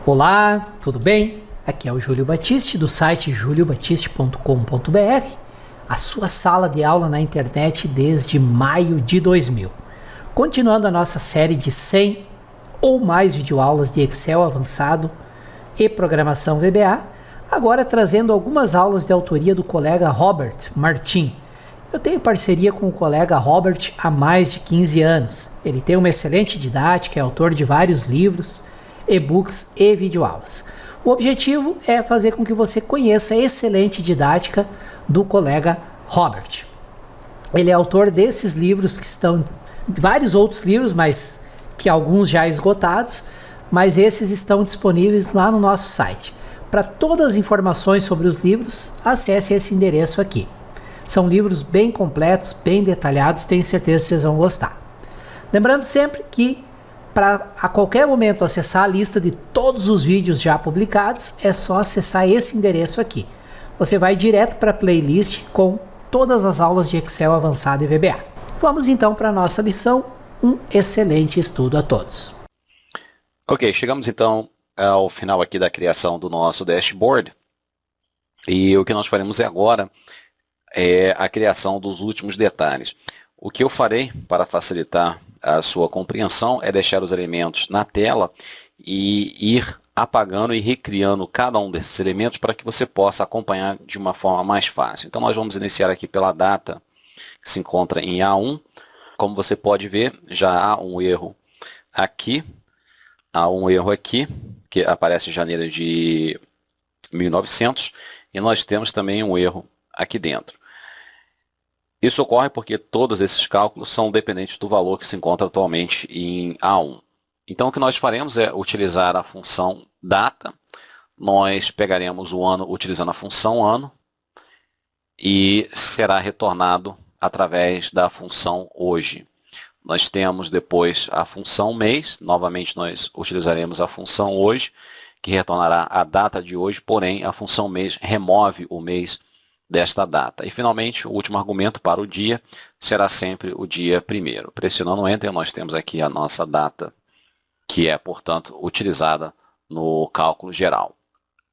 Olá, tudo bem? Aqui é o Júlio Batiste do site juliobatiste.com.br, a sua sala de aula na internet desde maio de 2000. Continuando a nossa série de 100 ou mais videoaulas de Excel avançado e programação VBA, agora trazendo algumas aulas de autoria do colega Robert Martin. Eu tenho parceria com o colega Robert há mais de 15 anos. Ele tem uma excelente didática, é autor de vários livros, e-books e videoaulas. O objetivo é fazer com que você conheça a excelente didática do colega Robert. Ele é autor desses livros que estão, vários outros livros, mas que alguns já esgotados, mas esses estão disponíveis lá no nosso site. Para todas as informações sobre os livros, acesse esse endereço aqui. São livros bem completos, bem detalhados, tenho certeza que vocês vão gostar. Lembrando sempre que para a qualquer momento acessar a lista de todos os vídeos já publicados, é só acessar esse endereço aqui. Você vai direto para a playlist com todas as aulas de Excel avançado e VBA. Vamos então para a nossa lição. Um excelente estudo a todos. Ok, chegamos então ao final aqui da criação do nosso dashboard. E o que nós faremos agora é a criação dos últimos detalhes. O que eu farei para facilitar a sua compreensão é deixar os elementos na tela e ir apagando e recriando cada um desses elementos para que você possa acompanhar de uma forma mais fácil. Então nós vamos iniciar aqui pela data que se encontra em A1. Como você pode ver, já há um erro aqui. Há um erro aqui, que aparece em janeiro de 1900. E nós temos também um erro aqui dentro. Isso ocorre porque todos esses cálculos são dependentes do valor que se encontra atualmente em A1. Então, o que nós faremos é utilizar a função data. Nós pegaremos o ano utilizando a função ano e será retornado através da função hoje. Nós temos depois a função mês. Novamente, nós utilizaremos a função hoje, que retornará a data de hoje, porém, a função mês remove o mês desta data. E, finalmente, o último argumento para o dia será sempre o dia primeiro. Pressionando Enter, nós temos aqui a nossa data, que é, portanto, utilizada no cálculo geral.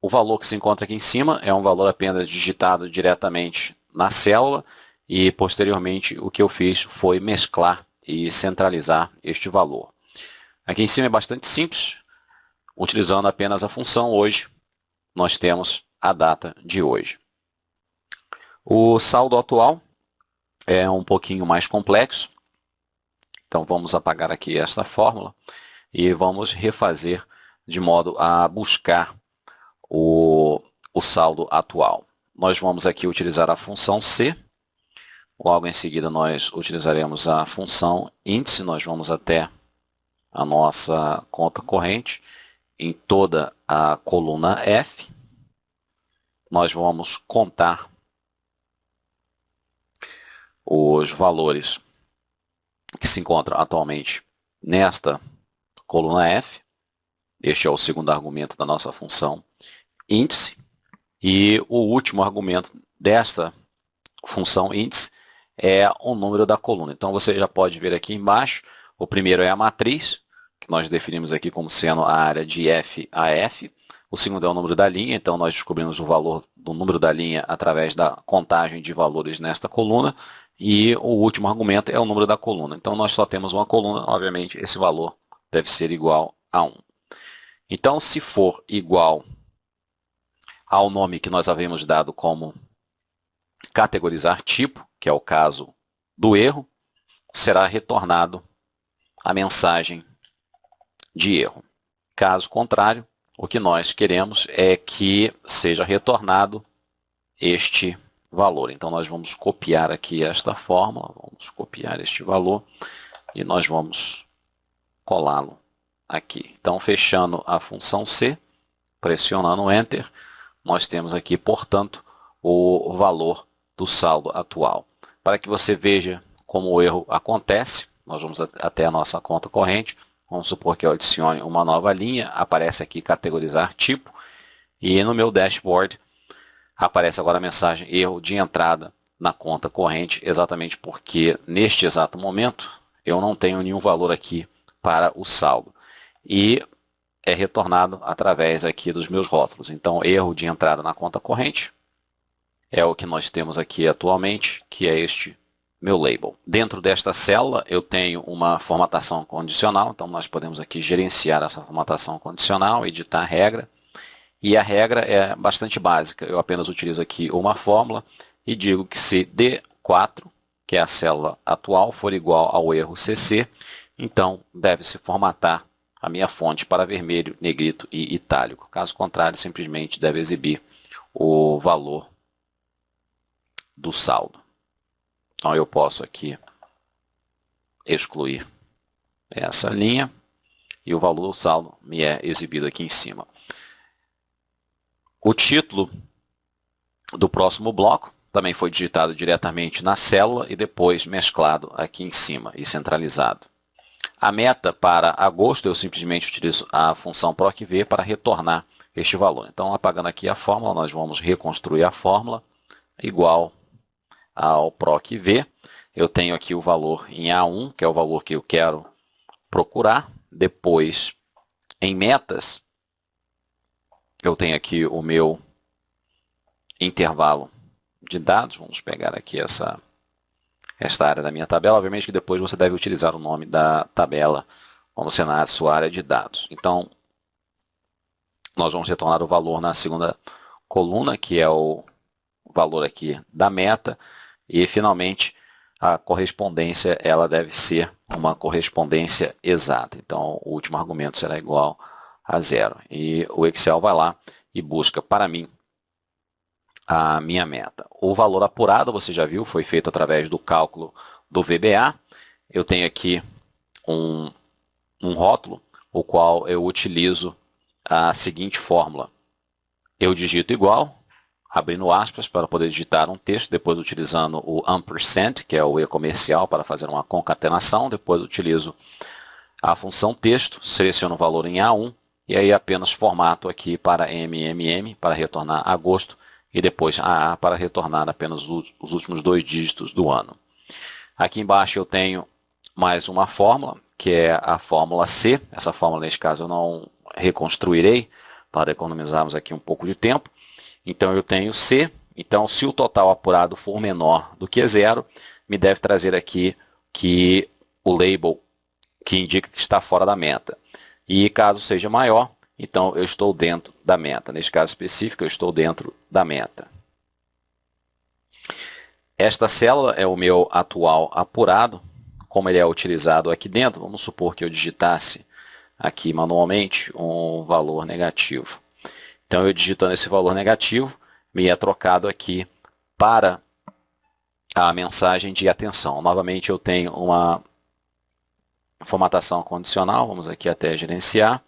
O valor que se encontra aqui em cima é um valor apenas digitado diretamente na célula e, posteriormente, o que eu fiz foi mesclar e centralizar este valor. Aqui em cima é bastante simples. Utilizando apenas a função hoje, nós temos a data de hoje. O saldo atual é um pouquinho mais complexo. Então, vamos apagar aqui esta fórmula e vamos refazer de modo a buscar o saldo atual. Nós vamos aqui utilizar a função C. Logo em seguida, nós utilizaremos a função índice. Nós vamos até a nossa conta corrente em toda a coluna F. Nós vamos contar os valores que se encontram atualmente nesta coluna F. Este é o segundo argumento da nossa função índice. E o último argumento desta função índice é o número da coluna. Então, você já pode ver aqui embaixo, o primeiro é a matriz, que nós definimos aqui como sendo a área de F a F. O segundo é o número da linha, então nós descobrimos o valor do número da linha através da contagem de valores nesta coluna. E o último argumento é o número da coluna. Então, nós só temos uma coluna, obviamente, esse valor deve ser igual a 1. Então, se for igual ao nome que nós havíamos dado como categorizar tipo, que é o caso do erro, será retornado a mensagem de erro. Caso contrário, o que nós queremos é que seja retornado este valor. Então, nós vamos copiar aqui esta fórmula, vamos copiar este valor e nós vamos colá-lo aqui. Então, fechando a função C, pressionando Enter, nós temos aqui, portanto, o valor do saldo atual. Para que você veja como o erro acontece, nós vamos até a nossa conta corrente. Vamos supor que eu adicione uma nova linha, aparece aqui categorizar tipo, e no meu dashboard aparece agora a mensagem erro de entrada na conta corrente, exatamente porque neste exato momento eu não tenho nenhum valor aqui para o saldo. E é retornado através aqui dos meus rótulos. Então, erro de entrada na conta corrente é o que nós temos aqui atualmente, que é este meu label. Dentro desta célula eu tenho uma formatação condicional, então nós podemos aqui gerenciar essa formatação condicional, editar a regra. E a regra é bastante básica, eu apenas utilizo aqui uma fórmula e digo que se D4, que é a célula atual, for igual ao erro CC, então deve-se formatar a minha fonte para vermelho, negrito e itálico. Caso contrário, simplesmente deve exibir o valor do saldo. Então eu posso aqui excluir essa linha e o valor do saldo me é exibido aqui em cima. O título do próximo bloco também foi digitado diretamente na célula e depois mesclado aqui em cima e centralizado. A meta para agosto eu simplesmente utilizo a função procv para retornar este valor. Então, apagando aqui a fórmula, nós vamos reconstruir a fórmula igual ao procv. Eu tenho aqui o valor em A1, que é o valor que eu quero procurar. Depois, em metas, eu tenho aqui o meu intervalo de dados. Vamos pegar aqui esta área da minha tabela. Obviamente que depois você deve utilizar o nome da tabela como sendo a sua área de dados. Então, nós vamos retornar o valor na segunda coluna, que é o valor aqui da meta. E, finalmente, a correspondência ela deve ser uma correspondência exata. Então, o último argumento será igual a 0. E o Excel vai lá e busca para mim a minha meta. O valor apurado, você já viu, foi feito através do cálculo do VBA. Eu tenho aqui um rótulo, o qual eu utilizo a seguinte fórmula. Eu digito igual, abrindo aspas para poder digitar um texto, depois utilizando o ampersand, que é o e-comercial, para fazer uma concatenação. Depois utilizo a função texto, seleciono o valor em A1, e aí apenas formato aqui para MMM, para retornar agosto, e depois AA para retornar apenas os últimos 2 dígitos do ano. Aqui embaixo eu tenho mais uma fórmula, que é a fórmula C. Essa fórmula, neste caso, eu não reconstruirei, para economizarmos aqui um pouco de tempo. Então eu tenho C. Então, se o total apurado for menor do que 0, me deve trazer aqui que o label que indica que está fora da meta. E caso seja maior, então eu estou dentro da meta. Neste caso específico, eu estou dentro da meta. Esta célula é o meu atual apurado. Como ele é utilizado aqui dentro, vamos supor que eu digitasse aqui manualmente um valor negativo. Então, eu digitando esse valor negativo, me é trocado aqui para a mensagem de atenção. Novamente, eu tenho uma formatação condicional, vamos aqui até gerenciar,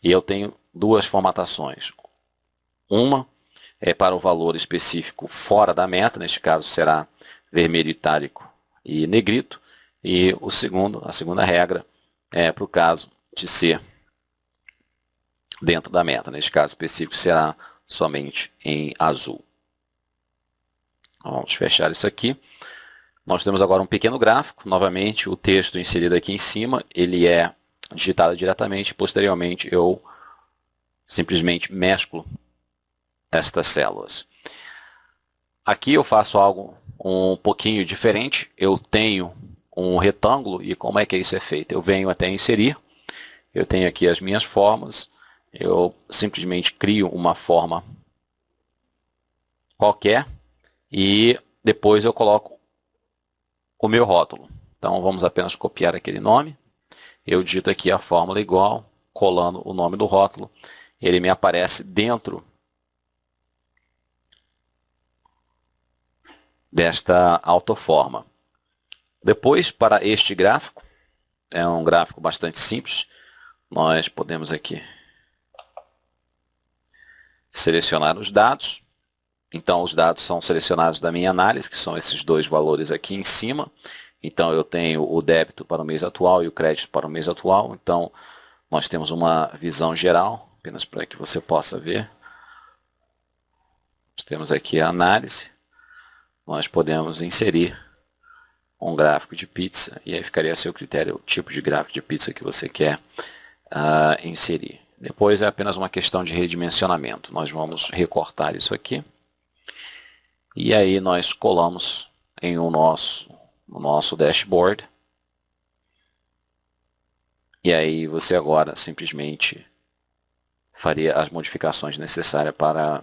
e eu tenho 2 formatações. Uma é para o valor específico fora da meta, neste caso será vermelho, itálico e negrito, e a segunda regra é para o caso de ser dentro da meta. Neste caso específico será somente em azul. Vamos fechar isso aqui. Nós temos agora um pequeno gráfico. Novamente, o texto inserido aqui em cima, ele é digitado diretamente. Posteriormente, eu simplesmente mesclo estas células. Aqui eu faço algo um pouquinho diferente. Eu tenho um retângulo, e como é que isso é feito? Eu venho até inserir. Eu tenho aqui as minhas formas. Eu simplesmente crio uma forma qualquer e depois eu coloco o meu rótulo. Então, vamos apenas copiar aquele nome. Eu digito aqui a fórmula igual, colando o nome do rótulo. Ele me aparece dentro desta autoforma. Depois, para este gráfico, é um gráfico bastante simples. Nós podemos aqui selecionar os dados. Então, os dados são selecionados da minha análise, que são esses 2 valores aqui em cima. Então, eu tenho o débito para o mês atual e o crédito para o mês atual. Então, nós temos uma visão geral, apenas para que você possa ver. Nós temos aqui a análise. Nós podemos inserir um gráfico de pizza, e aí ficaria a seu critério o tipo de gráfico de pizza que você quer inserir. Depois é apenas uma questão de redimensionamento. Nós vamos recortar isso aqui. E aí nós colamos em no nosso dashboard. E aí você agora simplesmente faria as modificações necessárias para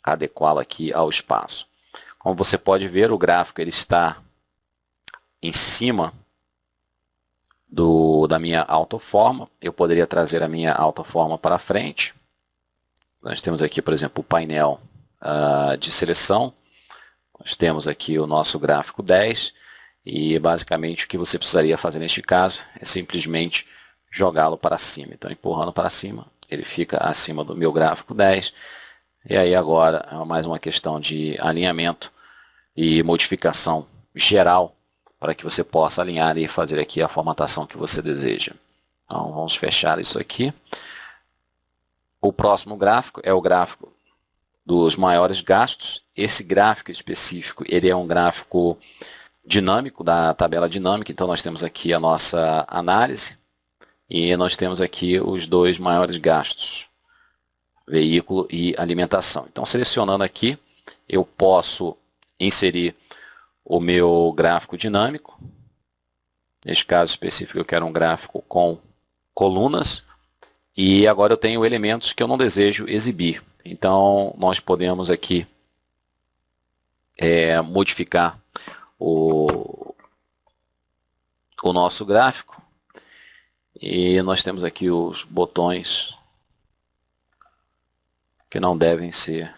adequá-lo aqui ao espaço. Como você pode ver, o gráfico ele está em cima da minha autoforma. Eu poderia trazer a minha autoforma para frente. Nós temos aqui, por exemplo, o painel de seleção. Nós temos aqui o nosso gráfico 10 e basicamente o que você precisaria fazer neste caso é simplesmente jogá-lo para cima. Então, empurrando para cima, ele fica acima do meu gráfico 10. E aí agora é mais uma questão de alinhamento e modificação geral para que você possa alinhar e fazer aqui a formatação que você deseja. Então vamos fechar isso aqui. O próximo gráfico é o gráfico dos maiores gastos. Esse gráfico específico, ele é um gráfico dinâmico, da tabela dinâmica. Então nós temos aqui a nossa análise e nós temos aqui os dois maiores gastos, veículo e alimentação. Então selecionando aqui, eu posso inserir o meu gráfico dinâmico. Neste caso específico eu quero um gráfico com colunas. E agora eu tenho elementos que eu não desejo exibir. Então nós podemos aqui modificar o nosso gráfico. E nós temos aqui os botões que não devem ser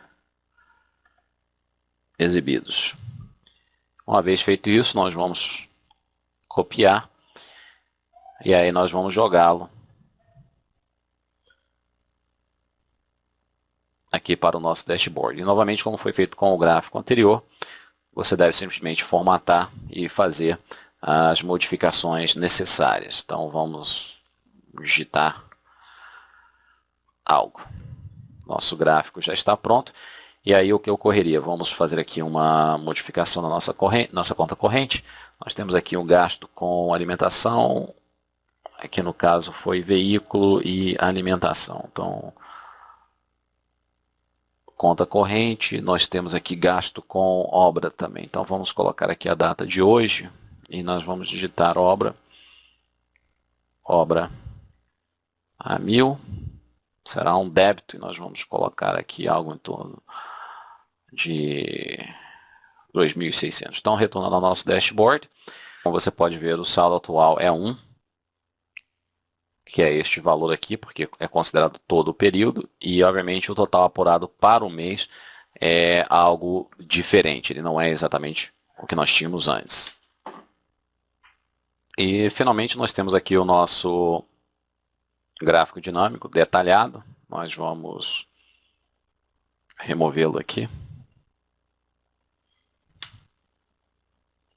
exibidos. Uma vez feito isso, nós vamos copiar e aí nós vamos jogá-lo aqui para o nosso dashboard. E novamente, como foi feito com o gráfico anterior, você deve simplesmente formatar e fazer as modificações necessárias. Então vamos digitar algo. Nosso gráfico já está pronto. E aí o que ocorreria? Vamos fazer aqui uma modificação na nossa conta corrente. Nós temos aqui um gasto com alimentação. Aqui no caso foi veículo e alimentação. Então, conta corrente, nós temos aqui gasto com obra também. Então vamos colocar aqui a data de hoje e nós vamos digitar obra a 1000. Será um débito e nós vamos colocar aqui algo em torno de 2.600. Então, retornando ao nosso dashboard, como você pode ver, o saldo atual é 1, que é este valor aqui, porque é considerado todo o período, e obviamente o total apurado para o mês é algo diferente, ele não é exatamente o que nós tínhamos antes. E finalmente nós temos aqui o nosso gráfico dinâmico detalhado. Nós vamos removê-lo aqui.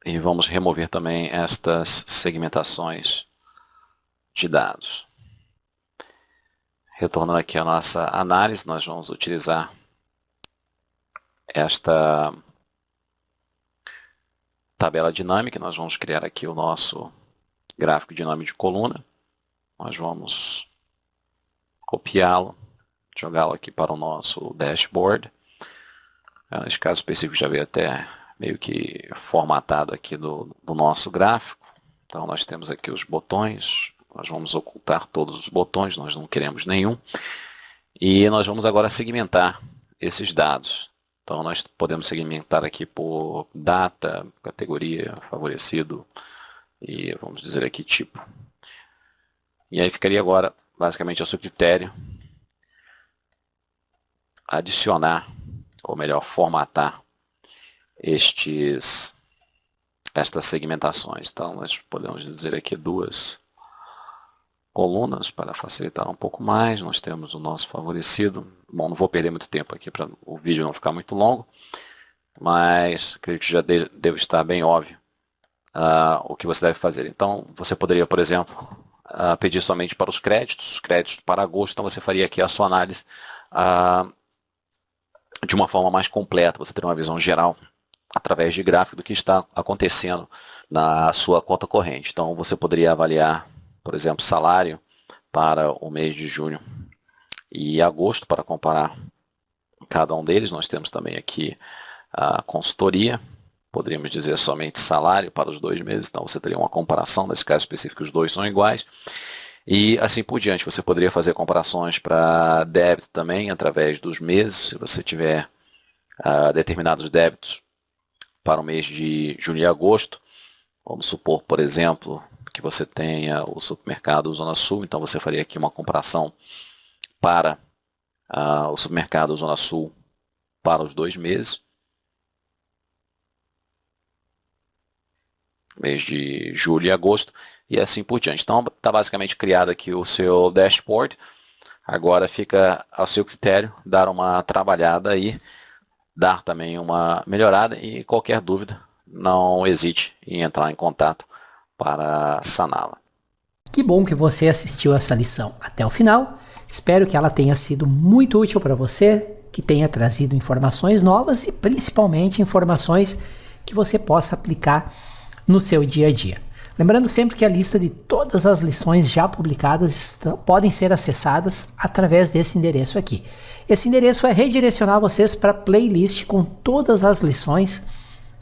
E vamos remover também estas segmentações de dados. Retornando aqui à nossa análise, nós vamos utilizar esta tabela dinâmica. Nós vamos criar aqui o nosso gráfico dinâmico de coluna. Nós vamos copiá-lo, jogá-lo aqui para o nosso dashboard. Nesse caso específico já veio até meio que formatado aqui do nosso gráfico. Então nós temos aqui os botões, nós vamos ocultar todos os botões, nós não queremos nenhum. E nós vamos agora segmentar esses dados. Então nós podemos segmentar aqui por data, categoria, favorecido e vamos dizer aqui tipo. E aí ficaria agora basicamente ao seu critério adicionar, ou melhor, formatar estas segmentações. Então nós podemos dizer aqui duas colunas para facilitar um pouco mais. Nós temos o nosso favorecido. Bom, não vou perder muito tempo aqui para o vídeo não ficar muito longo, mas acredito que já deve estar bem óbvio o que você deve fazer. Então você poderia, por exemplo, pedir somente para os créditos para agosto. Então você faria aqui a sua análise de uma forma mais completa. Você teria uma visão geral através de gráfico do que está acontecendo na sua conta corrente. Então você poderia avaliar, por exemplo, salário para o mês de junho e agosto para comparar cada um deles. Nós temos também aqui a consultoria, poderíamos dizer somente salário para os 2 meses, então você teria uma comparação, nesse caso específico os dois são iguais. E assim por diante, você poderia fazer comparações para débito também, através dos meses, se você tiver determinados débitos para o mês de julho e agosto. Vamos supor, por exemplo, que você tenha o supermercado Zona Sul, então você faria aqui uma comparação para o supermercado Zona Sul para os 2 meses. Mês de julho e agosto, e assim por diante. Então está basicamente criado aqui o seu dashboard. Agora fica ao seu critério dar uma trabalhada aí, dar também uma melhorada, e qualquer dúvida, não hesite em entrar em contato para saná-la. Que bom que você assistiu essa lição até o final. Espero que ela tenha sido muito útil para você, que tenha trazido informações novas e principalmente informações que você possa aplicar no seu dia a dia. Lembrando sempre que a lista de todas as lições já publicadas podem ser acessadas através desse endereço aqui. Esse endereço vai redirecionar vocês para a playlist com todas as lições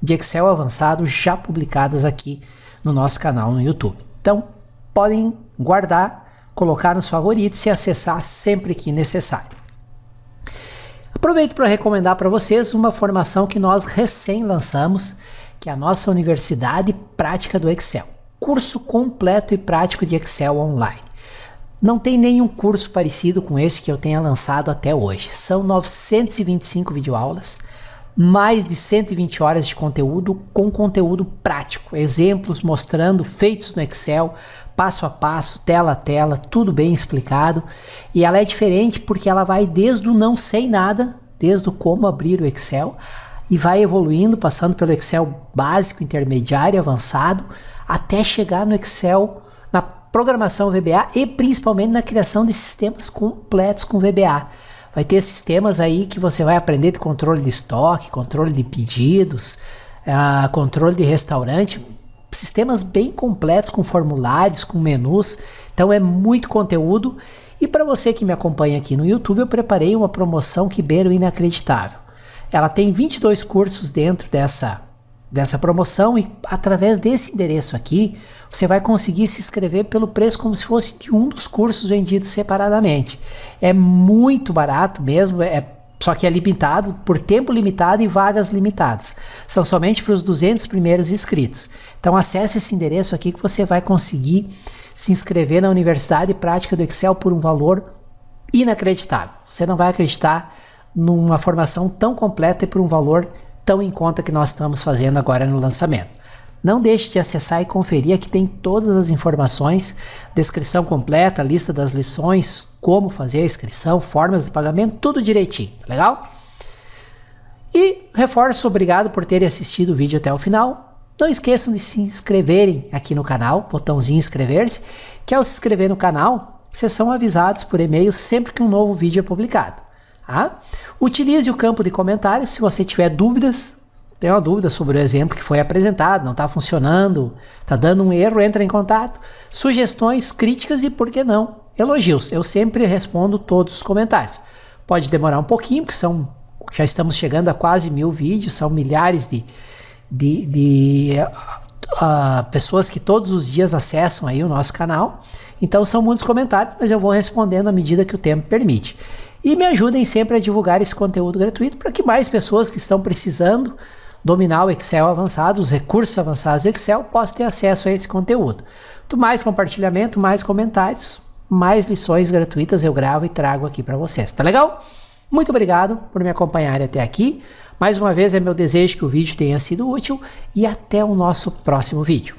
de Excel avançado já publicadas aqui no nosso canal no YouTube. Então, podem guardar, colocar nos favoritos e acessar sempre que necessário. Aproveito para recomendar para vocês uma formação que nós recém lançamos, que é a nossa Universidade Prática do Excel. Curso completo e prático de Excel online. Não tem nenhum curso parecido com esse que eu tenha lançado até hoje. São 925 videoaulas, mais de 120 horas de conteúdo com conteúdo prático. Exemplos mostrando feitos no Excel, passo a passo, tela a tela, tudo bem explicado. E ela é diferente porque ela vai desde o não sei nada, desde o como abrir o Excel, e vai evoluindo, passando pelo Excel básico, intermediário, avançado, até chegar no Excel, na programação VBA e principalmente na criação de sistemas completos com VBA. Vai ter sistemas aí que você vai aprender de controle de estoque, controle de pedidos, controle de restaurante, sistemas bem completos com formulários, com menus. Então é muito conteúdo. E para você que me acompanha aqui no YouTube, eu preparei uma promoção que beira o inacreditável. Ela tem 22 cursos dentro dessa promoção e através desse endereço aqui, você vai conseguir se inscrever pelo preço como se fosse de um dos cursos vendidos separadamente. É muito barato mesmo, só que é limitado, por tempo limitado e vagas limitadas. São somente para os 200 primeiros inscritos. Então acesse esse endereço aqui que você vai conseguir se inscrever na Universidade Prática do Excel por um valor inacreditável. Você não vai acreditar numa formação tão completa e por um valor tão em conta que nós estamos fazendo agora no lançamento. Não deixe de acessar e conferir, aqui tem todas as informações, descrição completa, lista das lições, como fazer a inscrição, formas de pagamento, tudo direitinho, legal? E reforço, obrigado por terem assistido o vídeo até o final. Não esqueçam de se inscreverem aqui no canal, botãozinho inscrever-se, que ao se inscrever no canal, vocês são avisados por e-mail sempre que um novo vídeo é publicado. Tá? Utilize o campo de comentários se você tiver dúvidas, tem uma dúvida sobre o exemplo que foi apresentado, não está funcionando, está dando um erro, entra em contato. Sugestões, críticas e, por que não, elogios. Eu sempre respondo todos os comentários. Pode demorar um pouquinho, porque já estamos chegando a quase 1000 vídeos, são milhares de pessoas que todos os dias acessam aí o nosso canal. Então são muitos comentários, mas eu vou respondendo à medida que o tempo permite. E me ajudem sempre a divulgar esse conteúdo gratuito para que mais pessoas que estão precisando dominar o Excel avançado, os recursos avançados do Excel, possam ter acesso a esse conteúdo. Quanto mais compartilhamento, mais comentários, mais lições gratuitas eu gravo e trago aqui para vocês. Tá legal? Muito obrigado por me acompanharem até aqui. Mais uma vez é meu desejo que o vídeo tenha sido útil e até o nosso próximo vídeo.